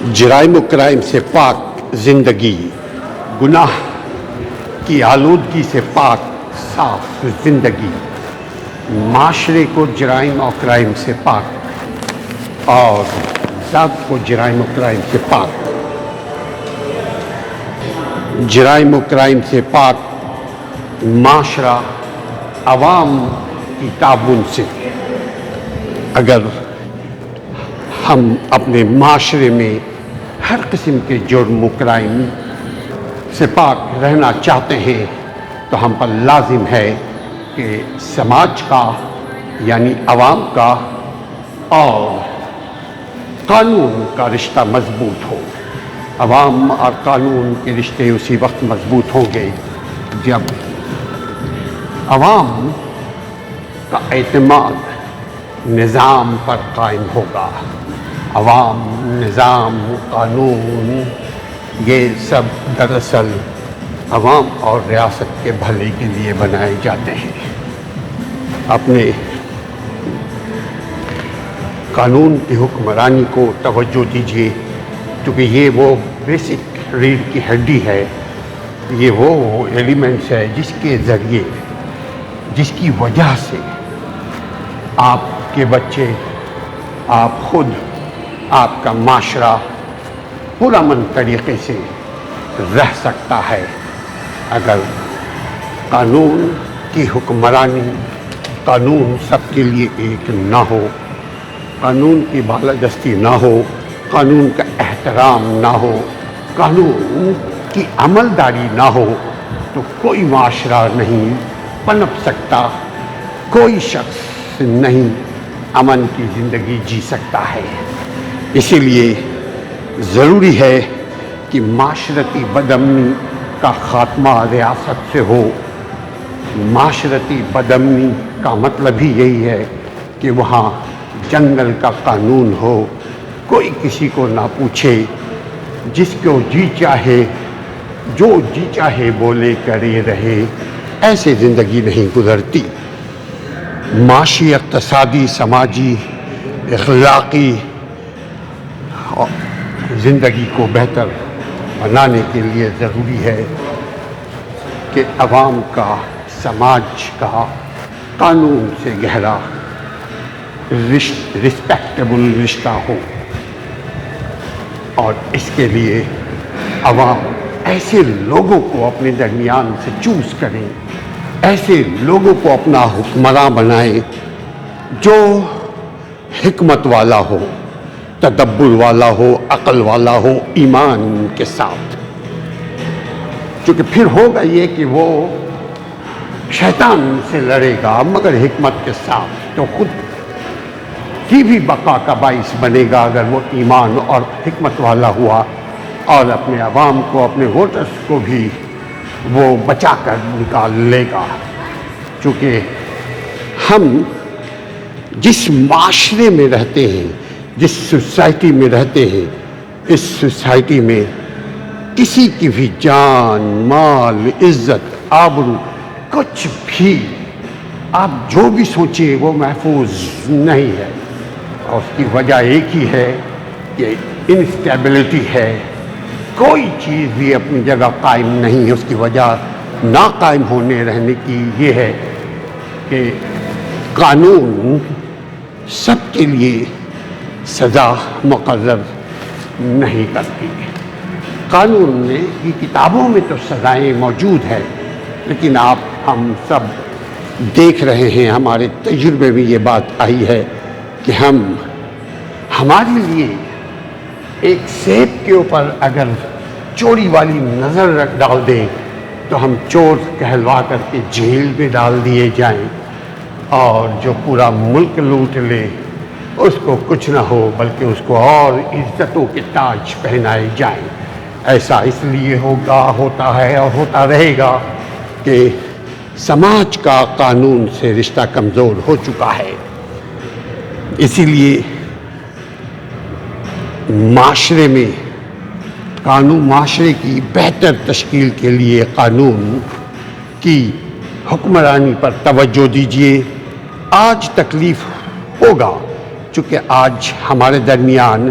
جرائم و کرائم سے پاک زندگی، گناہ کی آلودگی سے پاک صاف زندگی، معاشرے کو جرائم و کرائم سے پاک اور ذات کو جرائم و کرائم سے پاک، جرائم و کرائم سے پاک معاشرہ عوام کی تعاون سے اگر ہم اپنے معاشرے میں ہر قسم کے جرم و کرائم سے پاک رہنا چاہتے ہیں تو ہم پر لازم ہے کہ سماج کا یعنی عوام کا اور قانون کا رشتہ مضبوط ہو۔ عوام اور قانون کے رشتے اسی وقت مضبوط ہوں گے جب عوام کا اعتماد نظام پر قائم ہوگا۔ عوام، نظام، قانون، یہ سب دراصل عوام اور ریاست کے بھلے کے لیے بنائے جاتے ہیں۔ اپنے قانون کی حکمرانی کو توجہ دیجیے، کیونکہ یہ وہ بیسک ریڑھ کی ہڈی ہے، یہ وہ ایلیمنٹس ہے جس کے ذریعے، جس کی وجہ سے آپ کے بچے، آپ خود، آپ کا معاشرہ پرامن طریقے سے رہ سکتا ہے۔ اگر قانون کی حکمرانی، قانون سب کے لیے ایک نہ ہو، قانون کی بالادستی نہ ہو، قانون کا احترام نہ ہو، قانون کی عملداری نہ ہو تو کوئی معاشرہ نہیں پنپ سکتا، کوئی شخص نہیں امن کی زندگی جی سکتا ہے۔ اسی لیے ضروری ہے کہ معاشرتی بدامنی کا خاتمہ ریاست سے ہو۔ معاشرتی بدامنی کا مطلب ہی یہی ہے کہ وہاں جنگل کا قانون ہو، کوئی کسی کو نہ پوچھے، جس کو جی چاہے، جو جی چاہے بولے کرے رہے، ایسے زندگی نہیں گزرتی۔ معاشی، اقتصادی، سماجی، اخلاقی زندگی کو بہتر بنانے کے لیے ضروری ہے کہ عوام کا، سماج کا قانون سے گہرا رسپیکٹیبل رشتہ ہو، اور اس کے لیے عوام ایسے لوگوں کو اپنے درمیان سے چوز کریں، ایسے لوگوں کو اپنا حکمراں بنائیں جو حکمت والا ہو، تدبر والا ہو، عقل والا ہو، ایمان کے ساتھ۔ کیونکہ پھر ہوگا یہ کہ وہ شیطان سے لڑے گا مگر حکمت کے ساتھ، تو خود کی بھی بقا کا باعث بنے گا اگر وہ ایمان اور حکمت والا ہوا، اور اپنے عوام کو، اپنے ووٹرز کو بھی وہ بچا کر نکال لے گا۔ چونکہ ہم جس معاشرے میں رہتے ہیں، جس سوسائٹی میں رہتے ہیں، اس سوسائٹی میں کسی کی بھی جان، مال، عزت، آبرو، کچھ بھی آپ جو بھی سوچیں وہ محفوظ نہیں ہے، اور اس کی وجہ ایک ہی ہے کہ انسٹیبلٹی ہے۔ کوئی چیز بھی اپنی جگہ قائم نہیں ہے۔ اس کی وجہ نہ قائم ہونے رہنے کی یہ ہے کہ قانون سب کے لیے سزا مقرر نہیں کرتی۔ قانون میں کی کتابوں میں تو سزائیں موجود ہیں، لیکن ہم سب دیکھ رہے ہیں، ہمارے تجربے میں یہ بات آئی ہے کہ ہمارے لیے ایک سیب کے اوپر اگر چوری والی نظر ڈال دیں تو ہم چور کہلوا کر کے جیل میں ڈال دیے جائیں، اور جو پورا ملک لوٹ لے اس کو کچھ نہ ہو بلکہ اس کو اور عزتوں کے تاج پہنائے جائیں۔ ایسا اس لیے ہوتا ہے اور ہوتا رہے گا کہ سماج کا قانون سے رشتہ کمزور ہو چکا ہے۔ اسی لیے معاشرے میں معاشرے کی بہتر تشکیل کے لیے قانون کی حکمرانی پر توجہ دیجیے۔ آج تکلیف ہوگا چونکہ آج ہمارے درمیان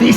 30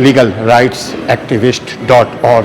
legalrightsactivist.org।